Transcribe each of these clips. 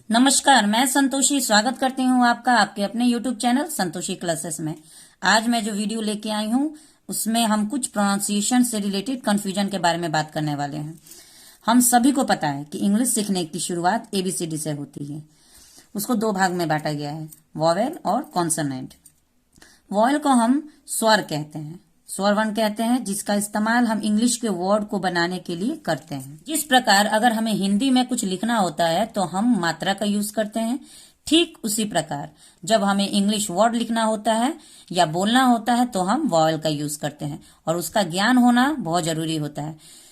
नमस्कार, मैं संतोषी स्वागत करती हूँ आपका आपके अपने YouTube चैनल संतोषी क्लासेस में। आज मैं जो वीडियो लेके आई हूँ उसमें हम कुछ प्रोनाउंसिएशन से रिलेटेड कंफ्यूजन के बारे में बात करने वाले हैं। हम सभी को पता है कि इंग्लिश सीखने की शुरुआत ABCD से होती है। उसको दो भाग में बांटा गया है, वॉवेल और कॉन्सोनेंट। वॉवेल को हम स्वर कहते हैं, स्वर वर्ण कहते हैं, जिसका इस्तेमाल हम इंग्लिश के वर्ड को बनाने के लिए करते हैं। जिस प्रकार अगर हमें हिंदी में कुछ लिखना होता है तो हम मात्रा का यूज करते हैं, ठीक उसी प्रकार जब हमें इंग्लिश वर्ड लिखना होता है या बोलना होता है तो हम वॉवेल का यूज करते हैं, और उसका ज्ञान होना बहुत जरूरी होता है।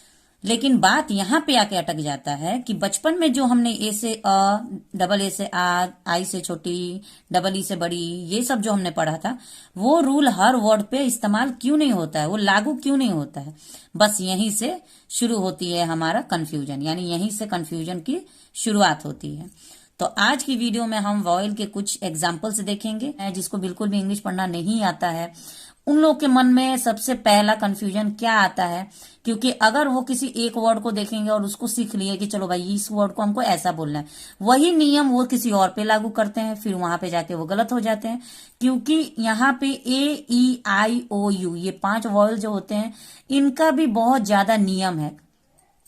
लेकिन बात यहाँ पे आके अटक जाता है कि बचपन में जो हमने ए से अ, डबल ए से आ, आई से छोटी, डबल ई से बड़ी, ये सब जो हमने पढ़ा था, वो रूल हर वर्ड पे इस्तेमाल क्यों नहीं होता है, वो लागू क्यों नहीं होता है। बस यहीं से शुरू होती है हमारा कंफ्यूजन, यानी यहीं से कंफ्यूजन की शुरुआत होती है। तो आज की वीडियो में हम वॉवेल के कुछ एग्जाम्पल्स देखेंगे। जिसको बिल्कुल भी इंग्लिश पढ़ना नहीं आता है उन लोग के मन में सबसे पहला कंफ्यूजन क्या आता है, क्योंकि अगर वो किसी एक वर्ड को देखेंगे और उसको सीख लिए कि चलो भाई इस वर्ड को हमको ऐसा बोलना है, वही नियम वो किसी और पे लागू करते हैं, फिर वहां पे जाके वो गलत हो जाते हैं। क्योंकि यहाँ पे A E I O U ये 5 वॉवेल जो होते हैं इनका भी बहुत ज्यादा नियम है।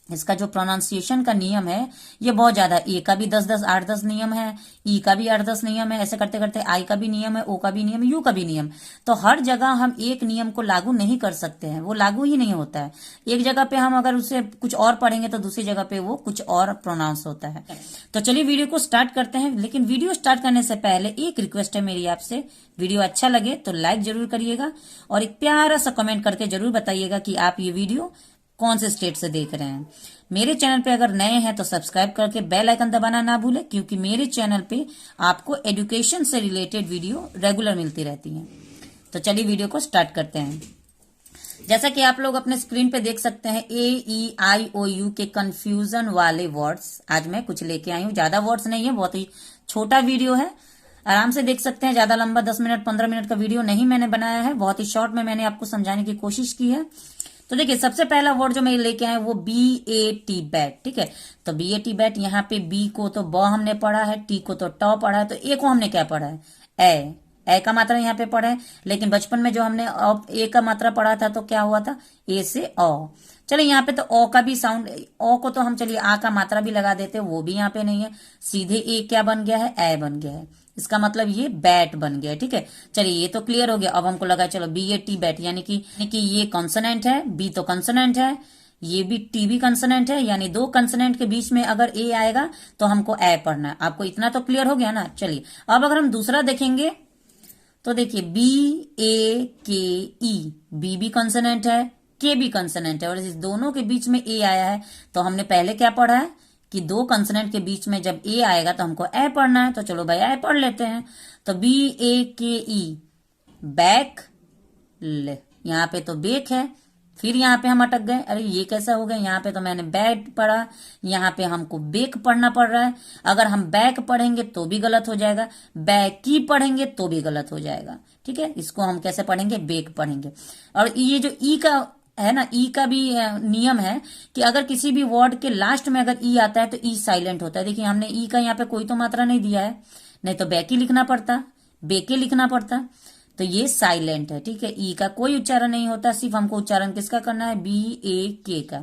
इसका जो प्रोनाउंसिएशन का नियम है ये बहुत ज्यादा, ए का भी 10-10 8-10 नियम है, ई का भी 8-10 नियम है, ऐसे करते करते आई का भी नियम है, ओ का भी नियम है, यू का भी नियम। तो हर जगह हम एक नियम को लागू नहीं कर सकते हैं, वो लागू ही नहीं होता है। एक जगह पे हम अगर उसे कुछ और पढ़ेंगे तो दूसरी जगह पे वो कुछ और प्रोनाउंस होता है। तो चलिए वीडियो को स्टार्ट करते हैं। लेकिन वीडियो स्टार्ट करने से पहले एक रिक्वेस्ट है मेरी आपसे, वीडियो अच्छा लगे तो लाइक जरूर करिएगा और एक प्यारा सा कमेंट करके जरूर बताइएगा कि आप ये वीडियो कौन से स्टेट से देख रहे हैं। मेरे चैनल पे अगर नए हैं तो सब्सक्राइब करके बेल आइकन दबाना ना भूलें, क्योंकि मेरे चैनल पे आपको एजुकेशन से रिलेटेड वीडियो रेगुलर मिलती रहती हैं। तो चलिए वीडियो को स्टार्ट करते हैं। जैसा कि आप लोग अपने स्क्रीन पे देख सकते हैं, AEI OU के कंफ्यूजन वाले वर्ड्स आज मैं कुछ लेके आई हूँ। ज्यादा वर्ड्स नहीं है, बहुत ही छोटा वीडियो है, आराम से देख सकते हैं। ज्यादा लंबा 10 मिनट 15 मिनट का वीडियो नहीं मैंने बनाया है, बहुत ही शॉर्ट में मैंने आपको समझाने की कोशिश की है। तो देखिए सबसे पहला वर्ड जो मैं लेके आए वो BAT बैट, ठीक है। तो BAT बैट, यहाँ पे बी को तो ब हमने पढ़ा है, टी को तो ट पढ़ा है, तो ए को हमने क्या पढ़ा है, ए का मात्रा यहाँ पे पढ़ा है। लेकिन बचपन में जो हमने ए का मात्रा पढ़ा था तो क्या हुआ था, ए से अ। चलिए यहाँ पे तो ओ का भी साउंड, ओ को तो हम चलिए आ का मात्रा भी लगा देते, वो भी यहाँ पे नहीं है, सीधे ए क्या बन गया है, ए बन गया है। इसका मतलब ये बैट बन गया, ठीक है। चलिए ये तो क्लियर हो गया। अब हमको लगा चलो BAT बैट, यानी कि ये कॉन्सोनेंट है, बी तो कॉन्सोनेंट है, ये भी टी भी कंसोनेंट है, यानी दो कंसोनेंट के बीच में अगर ए आएगा तो हमको ए पढ़ना है। आपको इतना तो क्लियर हो गया ना। चलिए अब अगर हम दूसरा देखेंगे तो देखिए BAKE, बी भी कंसोनेंट है, के भी कंसोनेंट है, और इस दोनों के बीच में ए आया है। तो हमने पहले क्या पढ़ा है कि दो कंसोनेंट के बीच में जब ए आएगा तो हमको ए पढ़ना है। तो चलो भाई ए पढ़ लेते हैं। तो BAKE बैक, यहाँ पे तो बेक है, फिर यहाँ पे हम अटक गए, अरे ये कैसा हो गया, यहाँ पे तो मैंने बैट पढ़ा, यहाँ पे हमको बेक पढ़ना पड़ रहा है। अगर हम बैक पढ़ेंगे तो भी गलत हो जाएगा, बैकी पढ़ेंगे तो भी गलत हो जाएगा, ठीक है। इसको हम कैसे पढ़ेंगे, बेक पढ़ेंगे। और ये जो ई का है ना, ई का भी नियम है कि अगर किसी भी वर्ड के लास्ट में अगर ई आता है तो ई साइलेंट होता है। देखिए हमने ई का यहाँ पे कोई तो मात्रा नहीं दिया है, नहीं तो बैकी लिखना पड़ता, बेके लिखना पड़ता, तो ये साइलेंट है, ठीक है। ई का कोई उच्चारण नहीं होता, सिर्फ हमको उच्चारण किसका करना है, BAK का।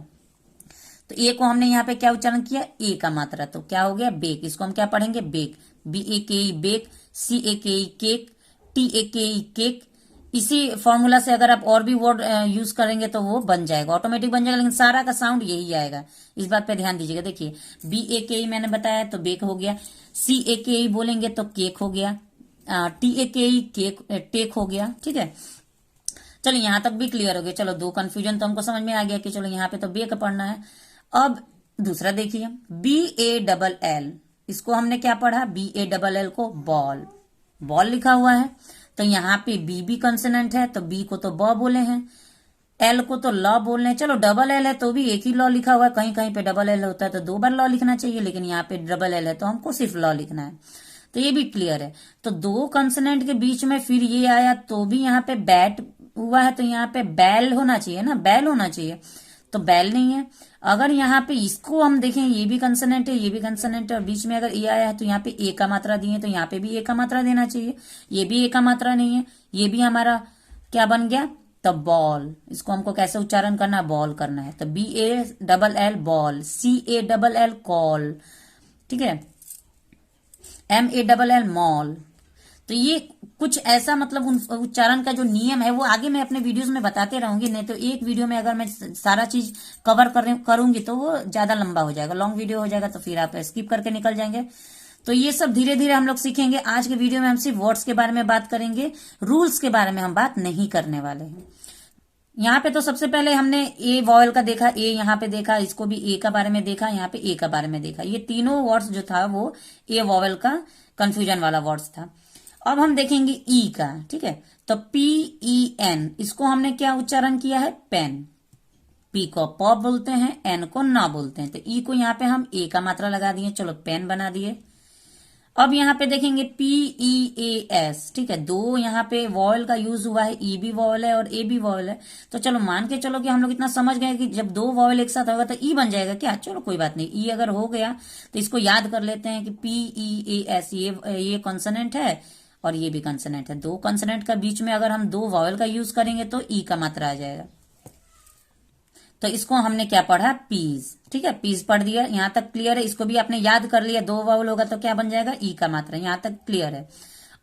तो ए को हमने यहाँ पे क्या उच्चारण किया, ए का मात्रा, तो क्या हो गया, बेक। इसको हम क्या पढ़ेंगे, bake, BAKE bake, CAKE cake, TAKE cake. इसी फॉर्मूला से अगर आप और भी वर्ड यूज करेंगे तो वो बन जाएगा, ऑटोमेटिक बन जाएगा, लेकिन सारा का साउंड यही आएगा, इस बात पे ध्यान दीजिएगा। देखिए BAKE मैंने बताया तो बेक हो गया, CAKE बोलेंगे तो केक हो गया, TAKE केक टेक हो गया, ठीक है। चलिए यहाँ तक भी क्लियर हो गया। चलो दो कंफ्यूजन तो हमको समझ में आ गया कि चलो यहाँ पे तो बेक पढ़ना है। अब दूसरा देखिए BALL, इसको हमने क्या पढ़ा, BALL को बॉल, बॉल लिखा हुआ है। तो यहाँ पे बी भी कंसोनेंट है, तो बी को तो ब बोले हैं, एल को तो लॉ बोल रहे हैं। चलो डबल एल है तो भी एक ही लॉ लिखा हुआ है, कहीं कहीं पे डबल एल होता है तो दो बार लॉ लिखना चाहिए, लेकिन यहाँ पे डबल एल है तो हमको सिर्फ लॉ लिखना है। तो ये भी क्लियर है। तो दो कंसोनेंट के बीच में फिर ये आया तो भी यहाँ पे बैट हुआ है, तो यहाँ पे बैल होना चाहिए ना, बैल होना चाहिए, तो बैल नहीं है। अगर यहाँ पे इसको हम देखें, ये भी कंसोनेंट है, ये भी कंसोनेंट है, और बीच में अगर ए आया है तो यहाँ पे ए का मात्रा दिए, तो यहाँ पे भी ए का मात्रा देना चाहिए। ये भी ए का मात्रा नहीं है, ये भी हमारा क्या बन गया, तो बॉल। इसको हमको कैसे उच्चारण करना है, बॉल करना है। तो BALL बॉल, CALL कॉल, ठीक है, MALL मॉल। तो ये कुछ ऐसा मतलब उच्चारण का जो नियम है वो आगे मैं अपने वीडियोस में बताते रहूंगी, नहीं तो एक वीडियो में अगर मैं सारा चीज कवर करूंगी तो वो ज्यादा लंबा हो जाएगा, लॉन्ग वीडियो हो जाएगा, तो फिर आप स्किप करके निकल जाएंगे। तो ये सब धीरे धीरे हम लोग सीखेंगे। आज के वीडियो में हम सिर्फ वर्ड्स के बारे में बात करेंगे, रूल्स के बारे में हम बात नहीं करने वाले हैं। यहाँ पे तो सबसे पहले हमने ए वॉयल का देखा, ए यहाँ पे देखा, इसको भी ए का बारे में देखा, यहाँ पे ए का बारे में देखा। ये तीनों वर्ड्स जो था वो ए वॉयल का कंफ्यूजन वाला वर्ड्स था। अब हम देखेंगे ई का, ठीक है। तो PEN, इसको हमने क्या उच्चारण किया है, पेन। पी को प बोलते हैं, एन को ना बोलते हैं। तो ई को यहाँ पे हम ए का मात्रा लगा दिए, चलो पेन बना दिए। अब यहाँ पे देखेंगे PEAS, ठीक है, दो यहाँ पे वॉयल का यूज हुआ है, ई भी वॉयल है और ए भी वॉयल है। तो चलो मान के चलो कि हम लोग इतना समझ गए कि जब दो वॉयल एक साथ होगा तो ई बन जाएगा क्या, चलो कोई बात नहीं। ई अगर हो गया तो इसको याद कर लेते हैं कि PEAS, ये कॉन्सोनेंट है और ये भी कंसोनेंट है। दो कंसोनेंट का बीच में अगर हम दो वॉवेल का यूज करेंगे तो ई का मात्रा आ जाएगा। तो इसको हमने क्या पढ़ा, पीज, ठीक है, पीज पढ़ दिया, यहां तक क्लियर है। इसको भी आपने याद कर लिया, दो वॉवेल होगा तो क्या बन जाएगा, ई का मात्रा, यहां तक क्लियर है।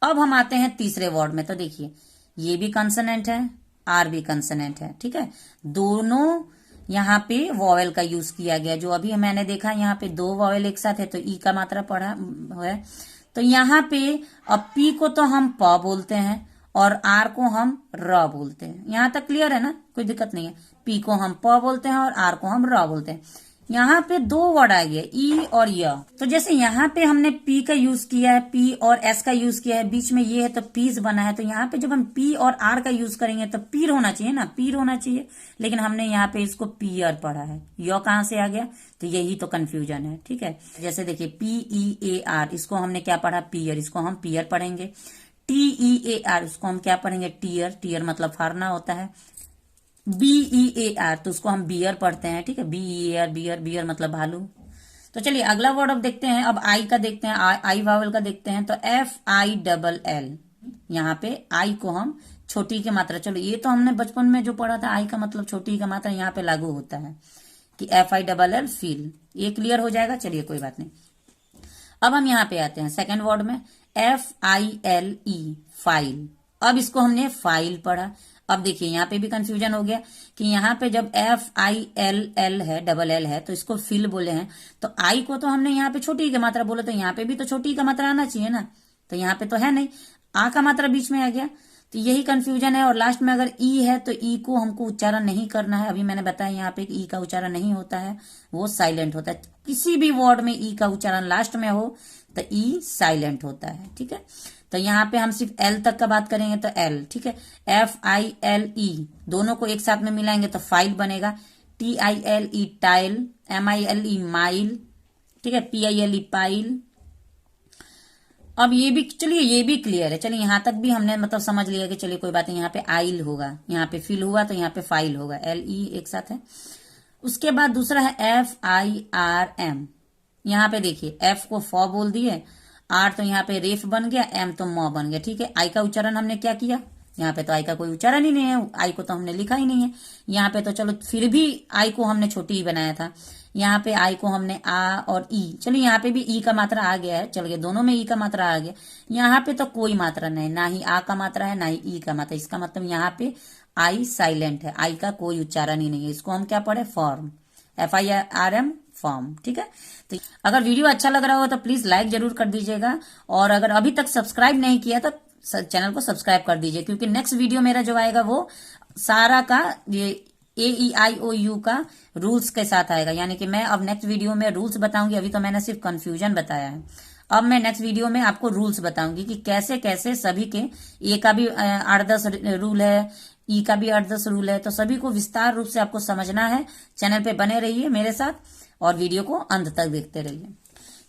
अब हम आते हैं तीसरे वर्ड में। तो देखिए ये भी कंसोनेंट है, आर भी कंसोनेंट है, ठीक है, दोनों यहाँ पे वॉवेल का यूज किया गया। जो अभी मैंने देखा यहाँ पे दो वॉवेल एक साथ है तो ई का मात्रा पढ़ा है। तो यहाँ पे अब पी को तो हम प बोलते हैं और आर को हम र बोलते हैं। यहां तक क्लियर है ना, कोई दिक्कत नहीं है। पी को हम प बोलते हैं और आर को हम र बोलते हैं। यहाँ पे दो वर्ड आ गए, ई और य। तो जैसे यहाँ पे हमने पी का यूज किया है, पी और एस का यूज किया है, बीच में ये है तो पीस बना है। तो यहाँ पे जब हम पी और आर का यूज करेंगे तो पीर होना चाहिए ना, पीर होना चाहिए, लेकिन हमने यहाँ पे इसको पीयर पढ़ा है। य कहाँ से आ गया, तो यही तो कंफ्यूजन है, ठीक है। जैसे देखिए PEAR, इसको हमने क्या पढ़ा, पीयर, इसको हम पीयर पढ़ेंगे। TEAR, उसको हम क्या पढ़ेंगे, टीयर, टीयर मतलब फाड़ना होता है। BEAR, तो उसको हम बियर पढ़ते हैं, ठीक है, BEAR, बियर, बियर मतलब भालू। तो चलिए अगला वर्ड अब देखते हैं। अब आई का देखते हैं, आई वावल का देखते हैं। तो FILL, यहाँ पे आई को हम छोटी की मात्रा, चलो ये तो हमने बचपन में जो पढ़ा था, आई का मतलब छोटी का मात्रा यहाँ पे लागू होता है कि FILL फील, ये क्लियर हो जाएगा। चलिए कोई बात नहीं। अब हम यहाँ पे आते हैं सेकेंड वर्ड में, FILE, फाइल। अब इसको हमने फाइल पढ़ा। अब देखिए यहाँ पे भी कंफ्यूजन हो गया कि यहाँ पे जब FILL है, डबल एल है, तो इसको फिल बोले हैं। तो आई को तो हमने यहाँ पे छोटी की मात्रा बोले, तो यहाँ पे भी तो छोटी का मात्रा आना चाहिए ना, तो यहाँ पे तो है नहीं, आ का मात्रा बीच में आ गया। तो यही कंफ्यूजन है। और लास्ट में अगर ई है तो ई को हमको उच्चारण नहीं करना है। अभी मैंने बताया यहाँ पे ई का उच्चारण नहीं होता है, वो साइलेंट होता है। किसी भी वर्ड में ई का उच्चारण लास्ट में हो तो ई साइलेंट होता है, ठीक है। तो यहाँ पे हम सिर्फ एल तक का बात करेंगे तो एल, ठीक है। FILE, दोनों को एक साथ में मिलाएंगे तो फाइल बनेगा। TILE, tile. MILE, माइल, ठीक है। PILE, pile. अब ये भी, चलिए ये भी क्लियर है। चलिए यहाँ तक भी हमने मतलब समझ लिया कि चलिए कोई बात नहीं, यहाँ पे आइल होगा, यहाँ पे फिल हुआ तो यहाँ पे फाइल होगा, LE एक साथ है। उसके बाद दूसरा है FIRM। यहाँ पे देखिए एफ को फ बोल दिए, आर तो यहाँ पे रेफ बन गया, एम तो म बन गया, ठीक है। आई का उच्चारण हमने क्या किया, यहाँ पे तो आई का कोई उच्चारण ही नहीं है, आई को तो हमने लिखा ही नहीं है। यहाँ पे तो चलो फिर भी आई को हमने छोटी ही बनाया था। यहाँ पे आई को हमने आ और ई, चलिए यहाँ पे भी ई का मात्रा आ गया है, चल गया, दोनों में ई का मात्रा आ गया। यहाँ पे तो कोई मात्रा नहीं, ना ही आ का मात्रा है ना ही ई का मात्रा। इसका मतलब यहाँ पे आई साइलेंट है, आई का कोई उच्चारण ही नहीं है। इसको हम क्या पढ़े, फॉर्म, FIRM, फॉर्म, ठीक है। तो अगर वीडियो अच्छा लग रहा हो तो प्लीज लाइक जरूर कर दीजिएगा, और अगर अभी तक सब्सक्राइब नहीं किया तो चैनल को सब्सक्राइब कर दीजिए, क्योंकि नेक्स्ट वीडियो मेरा जो आएगा वो सारा का ये AEIOU का रूल्स के साथ आएगा। यानी कि मैं अब नेक्स्ट वीडियो में रूल्स बताऊंगी, अभी तो मैंने सिर्फ कंफ्यूजन बताया है। अब मैं नेक्स्ट वीडियो में आपको रूल्स बताऊंगी कि कैसे कैसे सभी के, ए का भी 8-10 रूल है, ई का भी 8-10 रूल है, तो सभी को विस्तार रूप से आपको समझना है। चैनल पे बने रहिए मेरे साथ और वीडियो को अंत तक देखते रहिए।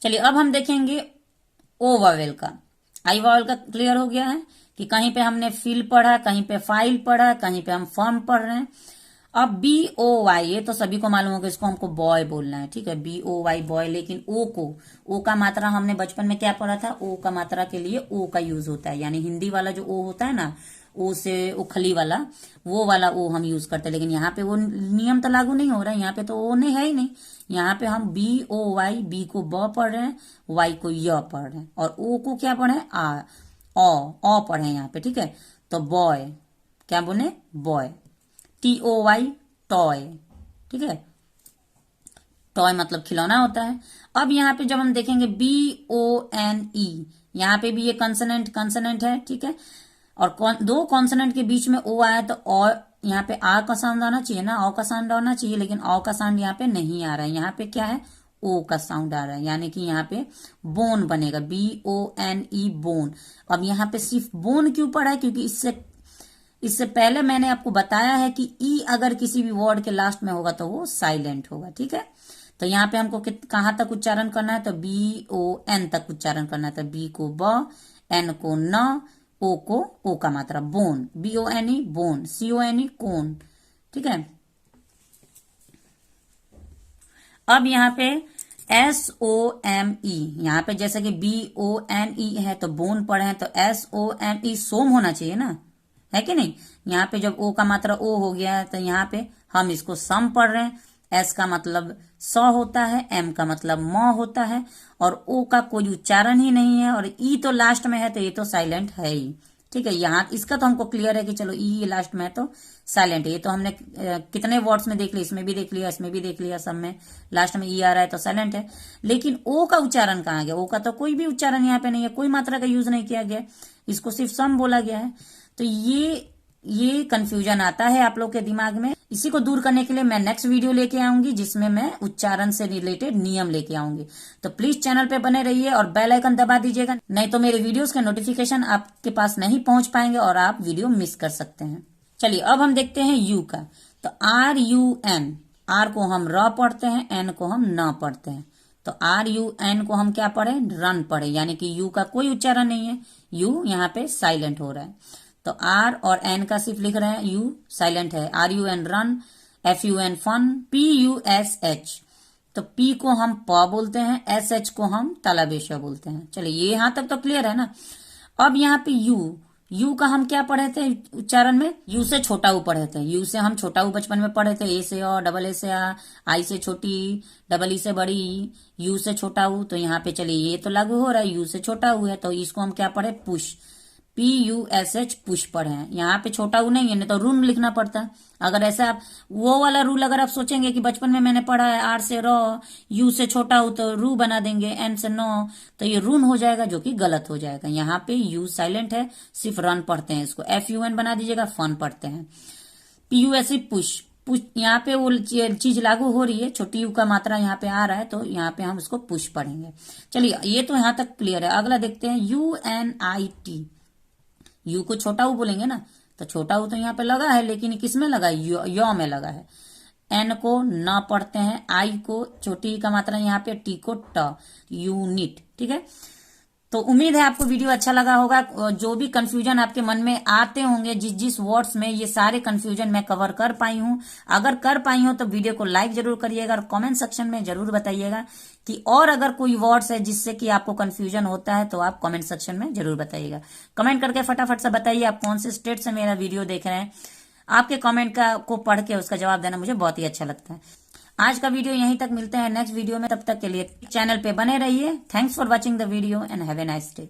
चलिए अब हम देखेंगे ओ वावेल का। आई वावेल का क्लियर हो गया है कि कहीं पे हमने फिल पढ़ा, कहीं पे फाइल पढ़ा, कहीं पे हम फॉर्म पढ़ रहे हैं। अब बी ओ वाई, ये तो सभी को मालूम होगा, इसको हमको बॉय बोलना है, ठीक है, बी ओ वाई बॉय। लेकिन ओ को, ओ का मात्रा हमने बचपन में क्या पढ़ा था, ओ का मात्रा के लिए ओ का यूज होता है, यानी हिंदी वाला जो ओ होता है ना, ओ से उखली वाला, वो वाला ओ हम यूज करते हैं। लेकिन यहाँ पे वो नियम तो लागू नहीं हो रहा है, यहाँ पे तो ओ नहीं है ही नहीं। यहाँ पे हम बी ओ वाई, बी को ब पढ़ रहे हैं, वाई को य पढ़ रहे हैं, और ओ को क्या पढ़े, आ ओ पढ़े यहाँ पे, ठीक है। तो बॉय, क्या बोले, boy, T O Y toy, ठीक है, टॉय मतलब खिलौना होता है। अब यहाँ पे जब हम देखेंगे बी ओ एन ई, यहाँ पे भी ये कंसोनेंट है, ठीक है, और दो कॉन्सोनेंट के बीच में ओ आया तो और यहाँ पे आ का साउंड आना चाहिए ना, ओ का साउंड आना चाहिए, लेकिन ओ का साउंड यहाँ पे नहीं आ रहा है, यहाँ पे क्या है, ओ का साउंड आ रहा है, यानी कि यहाँ पे बोन बनेगा, B O N E bone. अब यहाँ पे सिर्फ बोन क्यों पड़ा है, क्योंकि इससे पहले मैंने आपको बताया है कि ई अगर किसी भी वर्ड के लास्ट में होगा तो वो साइलेंट होगा, ठीक है। तो यहाँ पे हमको कहां तक उच्चारण करना है, तो बी ओ एन तक उच्चारण करना है। तो बी को ब, एन को न, ओ को ओ का मात्रा bone, B O N E bone, C O N E cone, ठीक है। अब यहाँ पे एस ओ एम ई, यहाँ पे जैसे कि बी ओ एन ई है तो बोन पढ़े हैं, तो एस ओ एम ई सोम होना चाहिए ना, है कि नहीं। यहाँ पे जब ओ का मात्रा ओ हो गया है तो यहाँ पे हम इसको सम पढ़ रहे हैं। एस का मतलब स होता है, एम का मतलब म होता है, और ओ का कोई उच्चारण ही नहीं है, और ई तो लास्ट में है तो ये तो साइलेंट है ही, ठीक है। यहाँ इसका तो हमको क्लियर है कि चलो ई लास्ट में है तो साइलेंट है। ये तो हमने कितने वर्ड्स में देख लिया, इसमें भी देख लिया, इसमें भी देख लिया, सब में लास्ट में ई आ रहा है तो साइलेंट है। लेकिन ओ का उच्चारण कहाँ गया, ओ का तो कोई भी उच्चारण यहाँ पे नहीं है, कोई मात्रा का यूज नहीं किया गया, इसको सिर्फ सम बोला गया है। तो ये कंफ्यूजन आता है आप लोग के दिमाग में। इसी को दूर करने के लिए मैं नेक्स्ट वीडियो लेके आऊंगी, जिसमें मैं उच्चारण से रिलेटेड नियम लेके आऊंगी। तो प्लीज चैनल पे बने रहिए और बेल आइकन दबा दीजिएगा, नहीं तो मेरे वीडियोस के नोटिफिकेशन आपके पास नहीं पहुंच पाएंगे और आप वीडियो मिस कर सकते हैं। चलिए अब हम देखते हैं यू का। तो आर यू एन, आर को हम र पढ़ते हैं, एन को हम न पढ़ते हैं। तो आर यू एन को हम क्या पढ़े, रन पढ़े, यानी कि यू का कोई उच्चारण नहीं है, यू यहाँ पे साइलेंट हो रहा है। तो आर और एन का सिर्फ लिख रहे हैं, यू साइलेंट है, R U N run, F U N fun, P U S H, तो पी को हम प बोलते हैं, एस एच को हम तालाबेशा बोलते हैं। चलिए ये यहां तक तो क्लियर है ना। अब यहाँ पे यू का हम क्या पढ़े थे उच्चारण में, यू से छोटा ऊ पढ़े थे, यू से हम छोटा ऊ बचपन में पढ़े थे, ए से और, डबल ए से आ, आई से छोटी, डबल ई से बड़ी, यू से छोटा ऊ। तो यहाँ पे चलिए ये तो लागू हो रहा है, यू से छोटा ऊ है तो इसको हम क्या पढ़े, push, P U S H, push पढ़े हैं। यहाँ पे छोटा ऊ नहीं है, नहीं तो रून लिखना पड़ता। अगर ऐसा आप वो वाला रूल अगर आप सोचेंगे कि बचपन में मैंने पढ़ा है आर से रो, यू से छोटा ऊ तो रू बना देंगे, एन से नो, तो ये रून हो जाएगा, जो कि गलत हो जाएगा। यहाँ पे यू साइलेंट है, सिर्फ रन पढ़ते हैं, इसको एफ यू एन बना दीजिएगा, फन पढ़ते हैं। P U S E push, push यहाँ पे वो चीज लागू हो रही है, छोटी यू का मात्रा यहाँ पे आ रहा है तो यहाँ पे हम इसको पुश पढ़ेंगे। चलिए ये तो यहाँ तक क्लियर है। अगला देखते हैं U N I T, U को छोटा ऊ बोलेंगे ना, तो छोटा ऊ तो यहाँ पे लगा है, लेकिन किस में लगा है, यो में लगा है। एन को न पढ़ते हैं, आई को छोटी का मात्रा यहाँ पे, टी को ट, यूनिट, ठीक है। तो उम्मीद है आपको वीडियो अच्छा लगा होगा। जो भी कंफ्यूजन आपके मन में आते होंगे जिस वर्ड्स में, ये सारे कंफ्यूजन मैं कवर कर पाई हूं। अगर कर पाई हूं तो वीडियो को लाइक जरूर करिएगा और कमेंट सेक्शन में जरूर बताइएगा कि और अगर कोई वर्ड्स है जिससे कि आपको कंफ्यूजन होता है तो आप कमेंट सेक्शन में जरूर बताइएगा। कमेंट करके फटाफट से बताइए आप कौन से स्टेट से मेरा वीडियो देख रहे हैं। आपके कमेंट को पढ़ के उसका जवाब देना मुझे बहुत ही अच्छा लगता है। आज का वीडियो यहीं तक, मिलते हैं नेक्स्ट वीडियो में, तब तक के लिए चैनल पे बने रहिए। Thanks for watching the video and have a nice day.